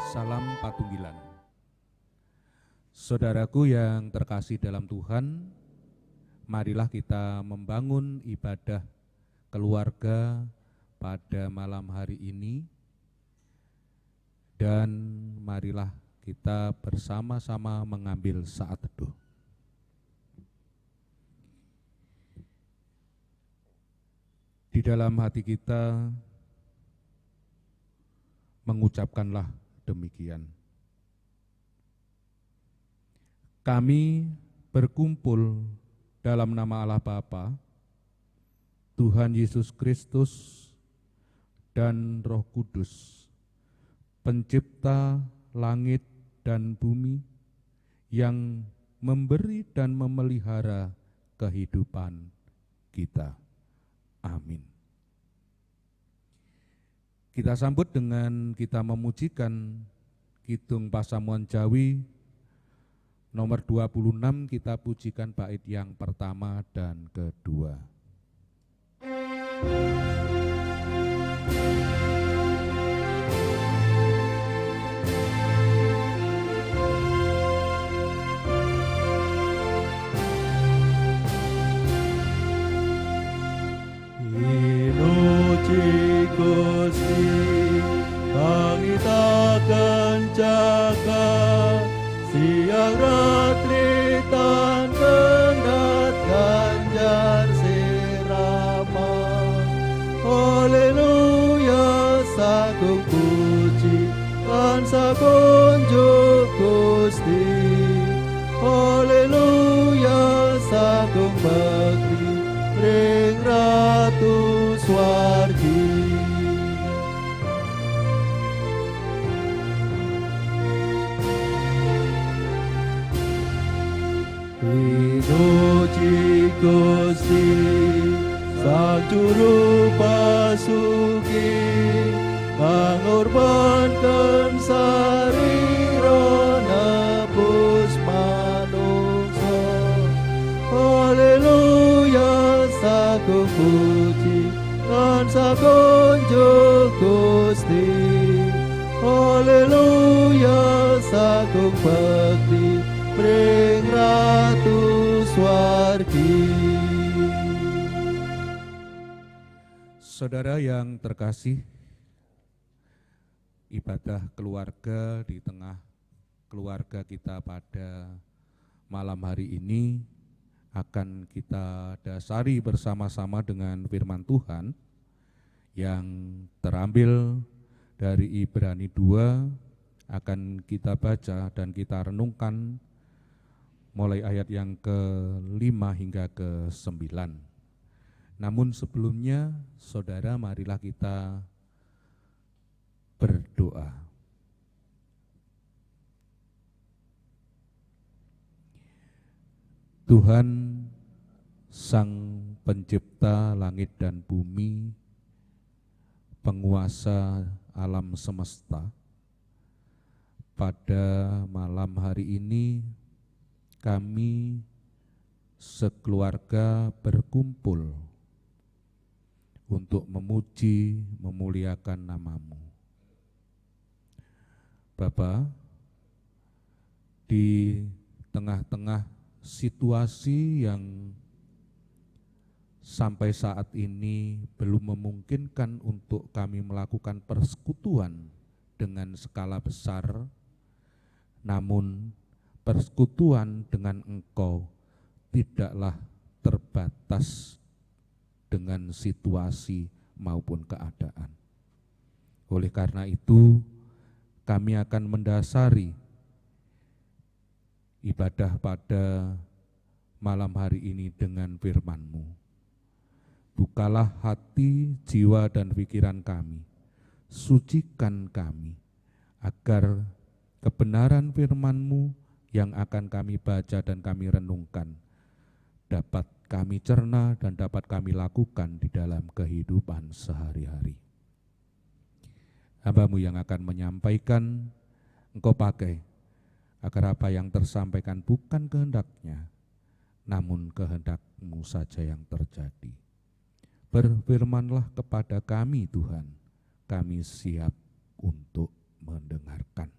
Salam Patunggilan. Saudaraku yang terkasih dalam Tuhan, marilah kita membangun ibadah keluarga pada malam hari ini, dan marilah kita bersama-sama mengambil saat teduh. Di dalam hati kita mengucapkanlah demikian. Kami berkumpul dalam nama Allah Bapa, Tuhan Yesus Kristus, dan Roh Kudus, pencipta langit dan bumi, yang memberi dan memelihara kehidupan kita. Amin. Kita sambut dengan kita memujikan Kidung Pasamuan Jawi nomor 26, kita pujikan bait yang pertama dan kedua. Gusti langit akan jaga, siang ratri tan kendat ganjar sirama. Haleluya, sagung puji kan sakunjuk Gusti. Haleluya, sagung bekti ring ratu swargi. Pinuji Gusti sang juru pasuki, pangorbankan sarira nebus manungsa. Haleluya, sagung puji lan sakunjuk Gusti. Haleluya, sagung bekti pring ratu swargi. Saudara yang terkasih, ibadah keluarga di tengah keluarga kita pada malam hari ini akan kita dasari bersama-sama dengan firman Tuhan yang terambil dari Ibrani 2, akan kita baca dan kita renungkan mulai ayat yang ke-5 hingga ke-9. Namun sebelumnya, saudara, marilah kita berdoa. Tuhan, Sang Pencipta langit dan bumi, penguasa alam semesta, pada malam hari ini kami sekeluarga berkumpul untuk memuji, memuliakan nama-Mu. Bapa, di tengah-tengah situasi yang sampai saat ini belum memungkinkan untuk kami melakukan persekutuan dengan skala besar, namun persekutuan dengan Engkau tidaklah terbatas dengan situasi maupun keadaan. Oleh karena itu, kami akan mendasari ibadah pada malam hari ini dengan firman-Mu. Bukalah hati, jiwa, dan pikiran kami, sucikan kami, agar kebenaran firman-Mu yang akan kami baca dan kami renungkan dapat kami cerna dan dapat kami lakukan di dalam kehidupan sehari-hari. Hamba-Mu yang akan menyampaikan, Engkau pakai agar apa yang tersampaikan bukan kehendak-Nya, namun kehendak-Mu saja yang terjadi. Berfirmanlah kepada kami Tuhan, kami siap untuk mendengarkan.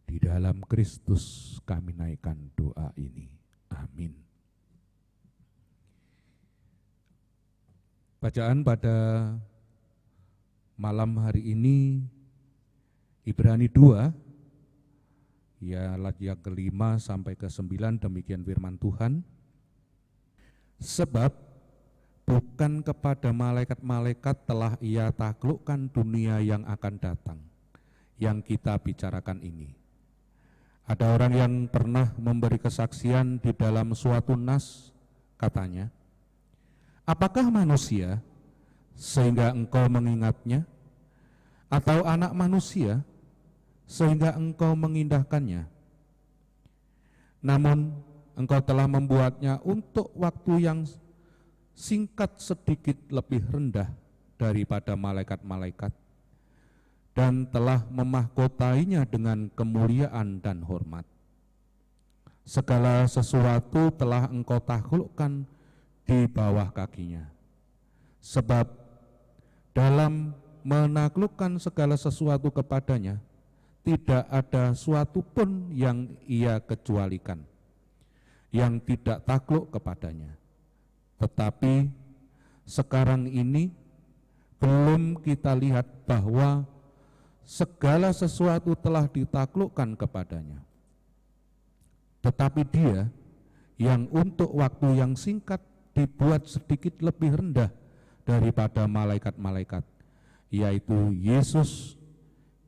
Di dalam Kristus kami naikkan doa ini. Amin. Bacaan pada malam hari ini Ibrani 2, ayat yang ke-5 sampai ke-9, demikian firman Tuhan. Sebab bukan kepada malaikat-malaikat telah Ia taklukkan dunia yang akan datang, yang kita bicarakan ini. Ada orang yang pernah memberi kesaksian di dalam suatu nas, katanya, apakah manusia sehingga engkau mengingatnya, atau anak manusia sehingga engkau mengindahkannya? Namun engkau telah membuatnya untuk waktu yang singkat sedikit lebih rendah daripada malaikat-malaikat, dan telah memahkotainya dengan kemuliaan dan hormat. Segala sesuatu telah engkau taklukkan di bawah kakinya. Sebab dalam menaklukkan segala sesuatu kepadanya, tidak ada suatu pun yang Ia kecualikan, yang tidak takluk kepadanya. Tetapi sekarang ini belum kita lihat bahwa segala sesuatu telah ditaklukkan kepadanya. Tetapi Dia yang untuk waktu yang singkat dibuat sedikit lebih rendah daripada malaikat-malaikat, yaitu Yesus,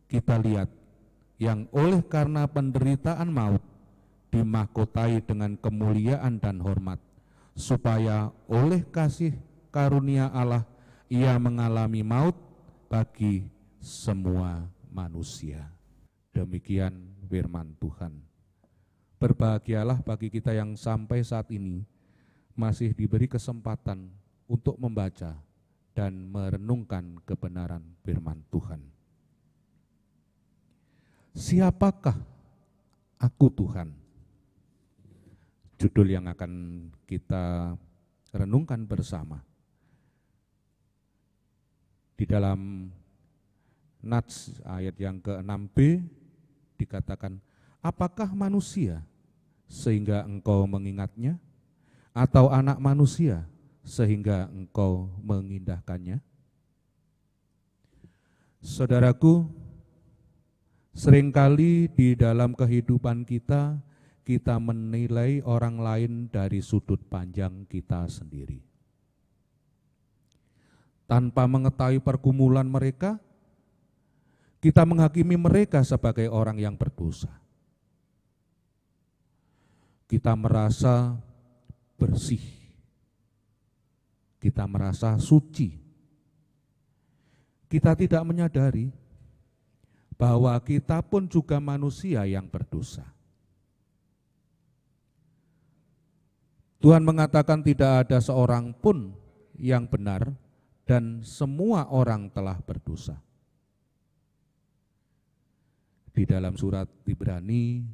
kita lihat, yang oleh karena penderitaan maut dimahkotai dengan kemuliaan dan hormat, supaya oleh kasih karunia Allah Ia mengalami maut bagi semua manusia. Demikian firman Tuhan. Berbahagialah bagi kita yang sampai saat ini masih diberi kesempatan untuk membaca dan merenungkan kebenaran firman Tuhan. Siapakah aku Tuhan? Judul yang akan kita renungkan bersama. Di dalam Nats ayat yang ke-6b dikatakan, apakah manusia sehingga engkau mengingatnya, atau anak manusia sehingga engkau mengindahkannya? Saudaraku, seringkali di dalam kehidupan kita menilai orang lain dari sudut pandang kita sendiri. Tanpa mengetahui pergumulan mereka, kita menghakimi mereka sebagai orang yang berdosa. Kita merasa bersih, kita merasa suci. Kita tidak menyadari bahwa kita pun juga manusia yang berdosa. Tuhan mengatakan tidak ada seorang pun yang benar dan semua orang telah berdosa. Di dalam surat Ibrani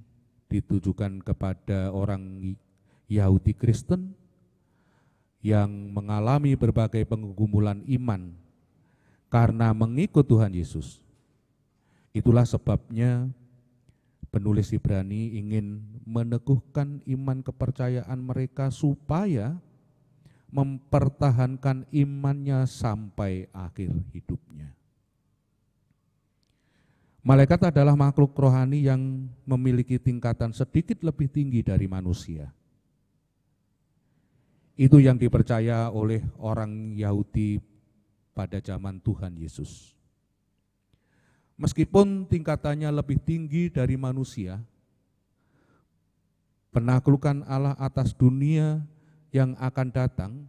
ditujukan kepada orang Yahudi Kristen yang mengalami berbagai pergumulan iman karena mengikut Tuhan Yesus. Itulah sebabnya penulis Ibrani ingin meneguhkan iman kepercayaan mereka supaya mempertahankan imannya sampai akhir hidupnya. Malaikat adalah makhluk rohani yang memiliki tingkatan sedikit lebih tinggi dari manusia. Itu yang dipercaya oleh orang Yahudi pada zaman Tuhan Yesus. Meskipun tingkatannya lebih tinggi dari manusia, penaklukan Allah atas dunia yang akan datang,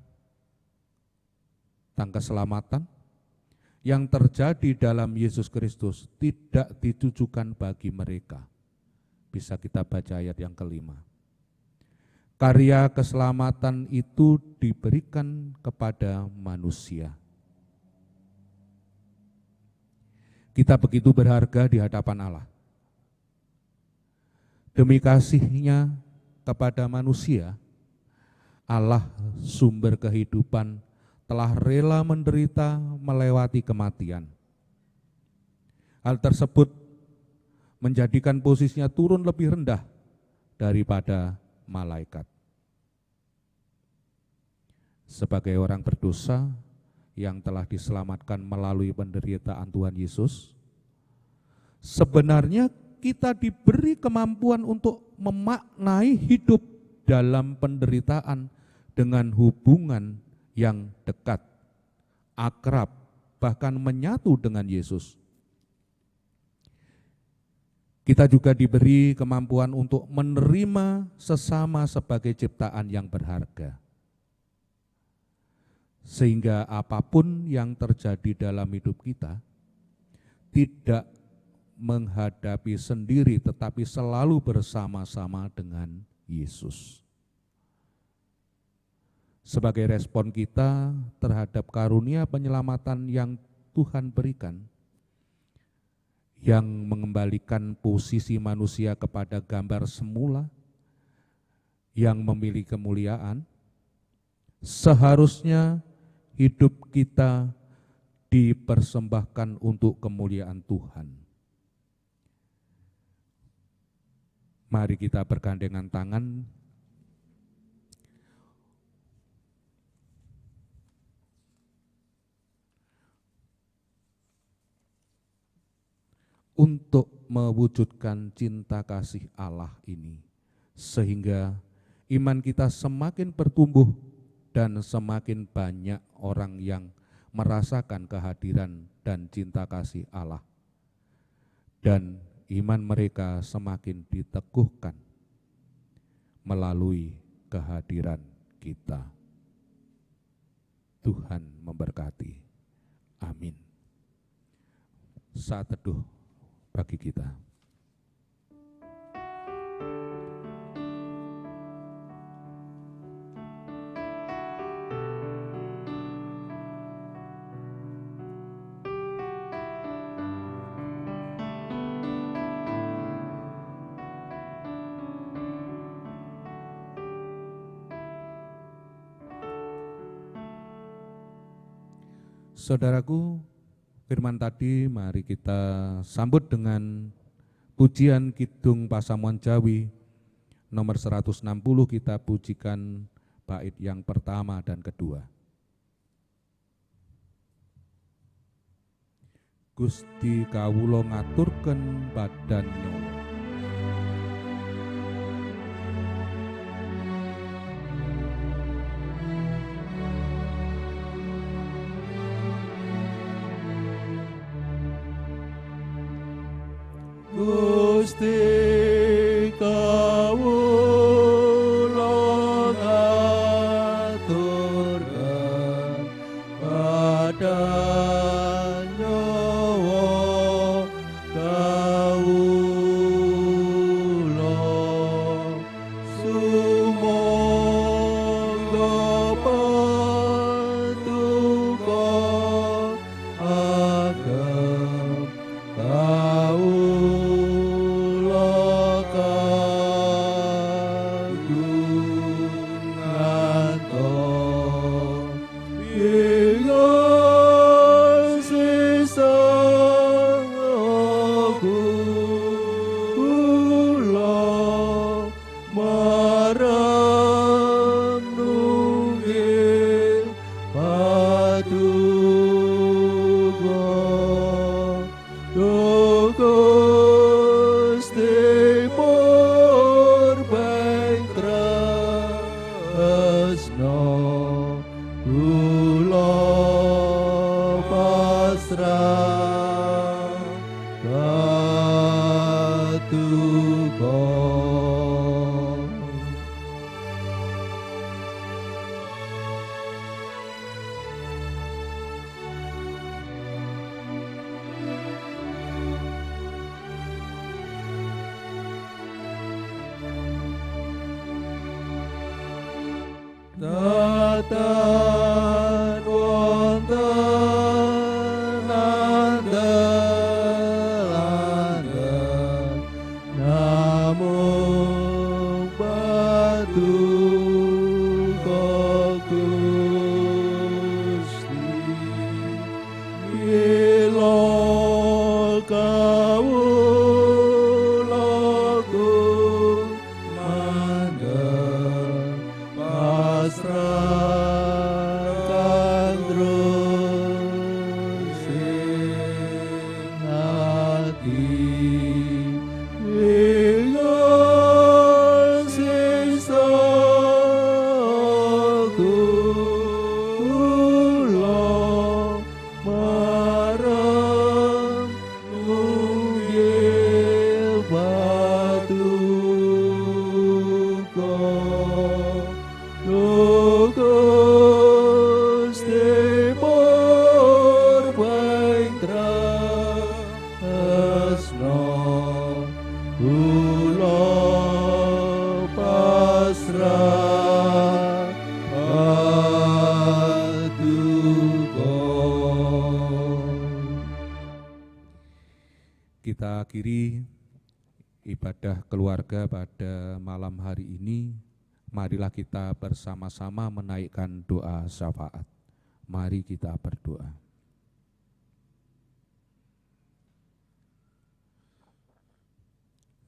tentang keselamatan yang terjadi dalam Yesus Kristus tidak ditujukan bagi mereka. Bisa kita baca ayat yang ke-5. Karya keselamatan itu diberikan kepada manusia. Kita begitu berharga di hadapan Allah. Demi kasih-Nya kepada manusia, Allah sumber kehidupan telah rela menderita melewati kematian. Hal tersebut menjadikan posisinya turun lebih rendah daripada malaikat. Sebagai orang berdosa yang telah diselamatkan melalui penderitaan Tuhan Yesus, sebenarnya kita diberi kemampuan untuk memaknai hidup dalam penderitaan dengan hubungan yang dekat, akrab, bahkan menyatu dengan Yesus. Kita juga diberi kemampuan untuk menerima sesama sebagai ciptaan yang berharga. Sehingga apapun yang terjadi dalam hidup kita, tidak menghadapi sendiri tetapi selalu bersama-sama dengan Yesus. Sebagai respon kita terhadap karunia penyelamatan yang Tuhan berikan, yang mengembalikan posisi manusia kepada gambar semula, yang memiliki kemuliaan, seharusnya hidup kita dipersembahkan untuk kemuliaan Tuhan. Mari kita bergandengan tangan untuk mewujudkan cinta kasih Allah ini, sehingga iman kita semakin bertumbuh dan semakin banyak orang yang merasakan kehadiran dan cinta kasih Allah, dan iman mereka semakin diteguhkan melalui kehadiran kita. Tuhan memberkati. Amin. Saat teduh bagi kita. Saudaraku, firman tadi mari kita sambut dengan pujian Kidung Pasamuan Jawi nomor 160, kita pujikan bait yang pertama dan kedua. Gusti kawula ngaturken badan nyawa. Gusti kawula ngaturken badan nyawa kawula, sumangga paduka agem Datan wonten andel-andel namung paduka Gusti, mila kawula Kita akhiri ibadah keluarga pada malam hari ini. Marilah kita bersama-sama menaikkan doa syafaat. Mari kita berdoa.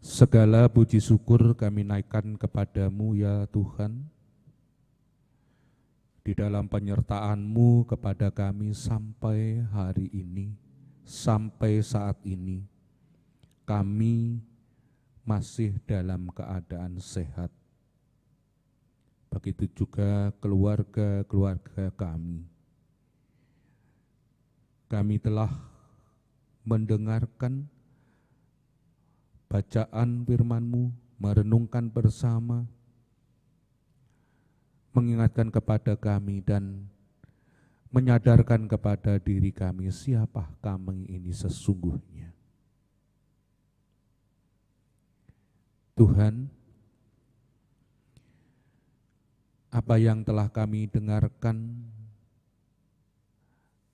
Segala puji syukur kami naikkan kepadamu ya Tuhan, di dalam penyertaan-Mu kepada kami sampai hari ini, sampai saat ini, kami masih dalam keadaan sehat. Begitu juga keluarga-keluarga kami. Kami telah mendengarkan bacaan firman-Mu, merenungkan bersama, mengingatkan kepada kami dan menyadarkan kepada diri kami siapa kami ini sesungguhnya. Tuhan, apa yang telah kami dengarkan,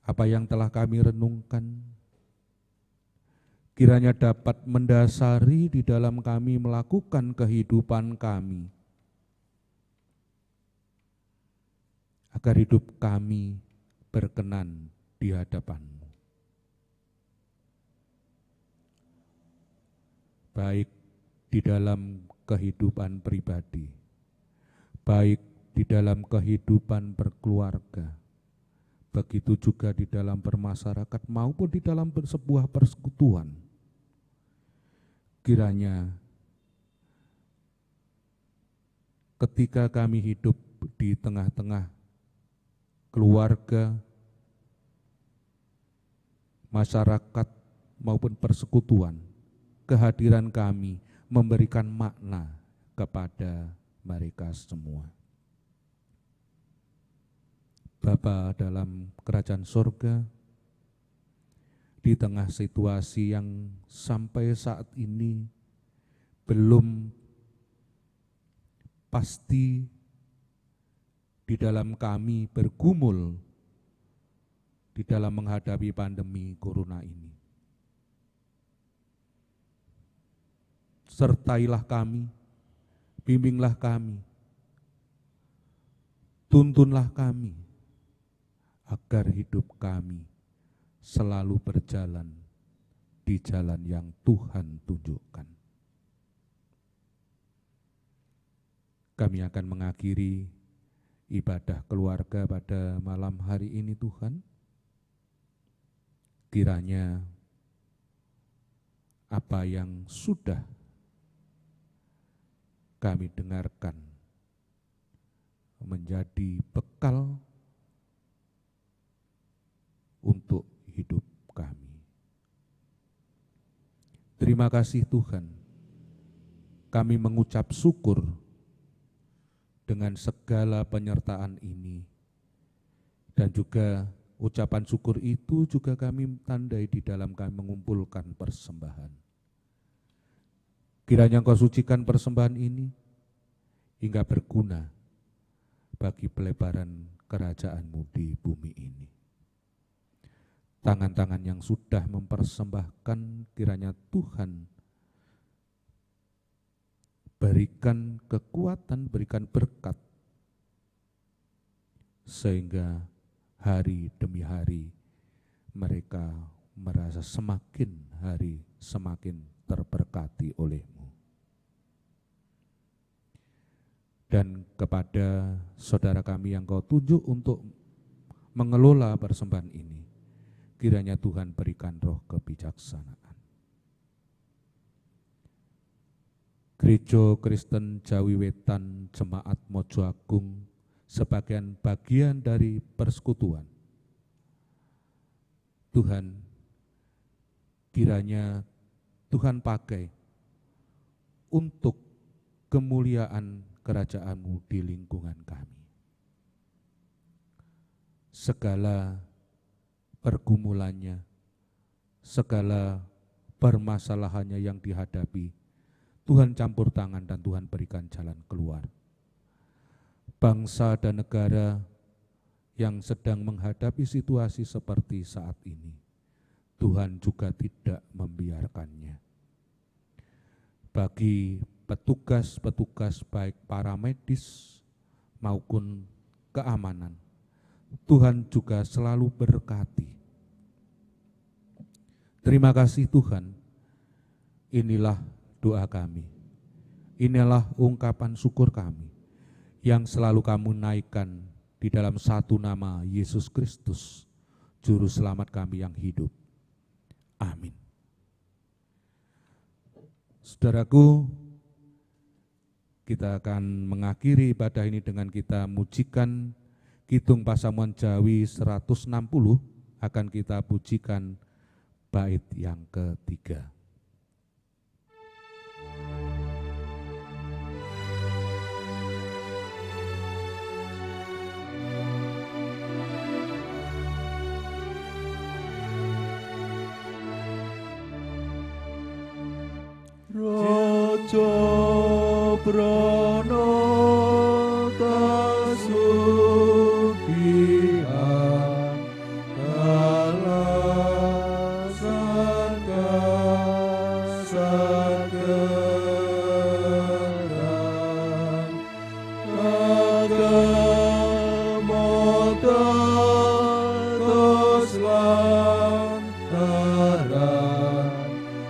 apa yang telah kami renungkan, kiranya dapat mendasari di dalam kami melakukan kehidupan kami, agar hidup kami berkenan di hadapan-Mu. Baik di dalam kehidupan pribadi, baik di dalam kehidupan berkeluarga, begitu juga di dalam bermasyarakat maupun di dalam sebuah persekutuan. Kiranya ketika kami hidup di tengah-tengah keluarga, masyarakat maupun persekutuan, kehadiran kami memberikan makna kepada mereka semua. Bapa dalam kerajaan surga, di tengah situasi yang sampai saat ini belum pasti di dalam kami bergumul di dalam menghadapi pandemi corona ini. Sertailah kami, bimbinglah kami, tuntunlah kami, agar hidup kami selalu berjalan di jalan yang Tuhan tunjukkan. Kami akan mengakhiri ibadah keluarga pada malam hari ini Tuhan. Kiranya apa yang sudah kami dengarkan menjadi bekal untuk hidup kami. Terima kasih Tuhan, kami mengucap syukur dengan segala penyertaan ini, dan juga ucapan syukur itu juga kami tandai di dalam kami mengumpulkan persembahan. Kiranya Engkau sucikan persembahan ini hingga berguna bagi pelebaran kerajaan-Mu di bumi ini. Tangan-tangan yang sudah mempersembahkan, kiranya Tuhan berikan kekuatan, berikan berkat, sehingga hari demi hari mereka merasa semakin hari semakin terberkati oleh-Mu. Dan kepada saudara kami yang Kau tunjuk untuk mengelola persembahan ini, kiranya Tuhan berikan roh kebijaksanaan. Gereja Kristen Jawi Wetan Jemaat Mojo Agung sebagai bagian dari persekutuan. Tuhan, kiranya Tuhan pakai untuk kemuliaan kerajaan-Mu di lingkungan kami. Segala pergumulannya, segala permasalahannya yang dihadapi, Tuhan campur tangan dan Tuhan berikan jalan keluar. Bangsa dan negara yang sedang menghadapi situasi seperti saat ini, Tuhan juga tidak membiarkannya. Bagi petugas-petugas baik para medis maupun keamanan, Tuhan juga selalu berkati. Terima kasih Tuhan, inilah doa kami, inilah ungkapan syukur kami yang selalu kamu naikkan di dalam satu nama Yesus Kristus, Juru Selamat kami yang hidup. Amin. Saudaraku, kita akan mengakhiri ibadah ini dengan kita mujikan Kidung Pasamuan Jawi 160, akan kita pujikan bait yang ketiga. Raja Prana kasugihan kalasan kasagaran agamata tos lantaran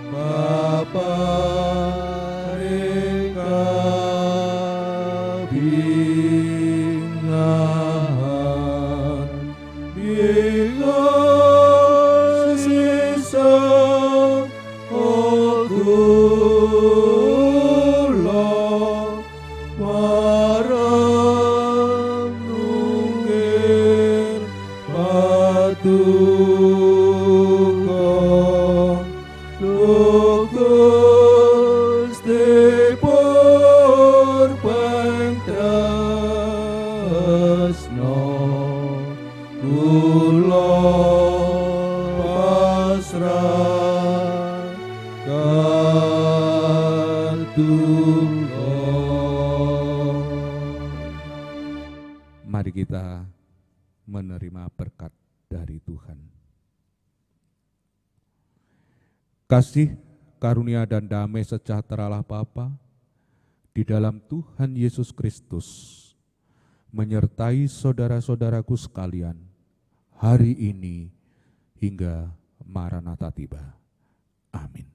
Bapa Mari kita menerima berkat dari Tuhan. Kasih, karunia dan damai sejahteralah Bapa di dalam Tuhan Yesus Kristus menyertai saudara-saudaraku sekalian hari ini hingga Maranatha tiba. Amin.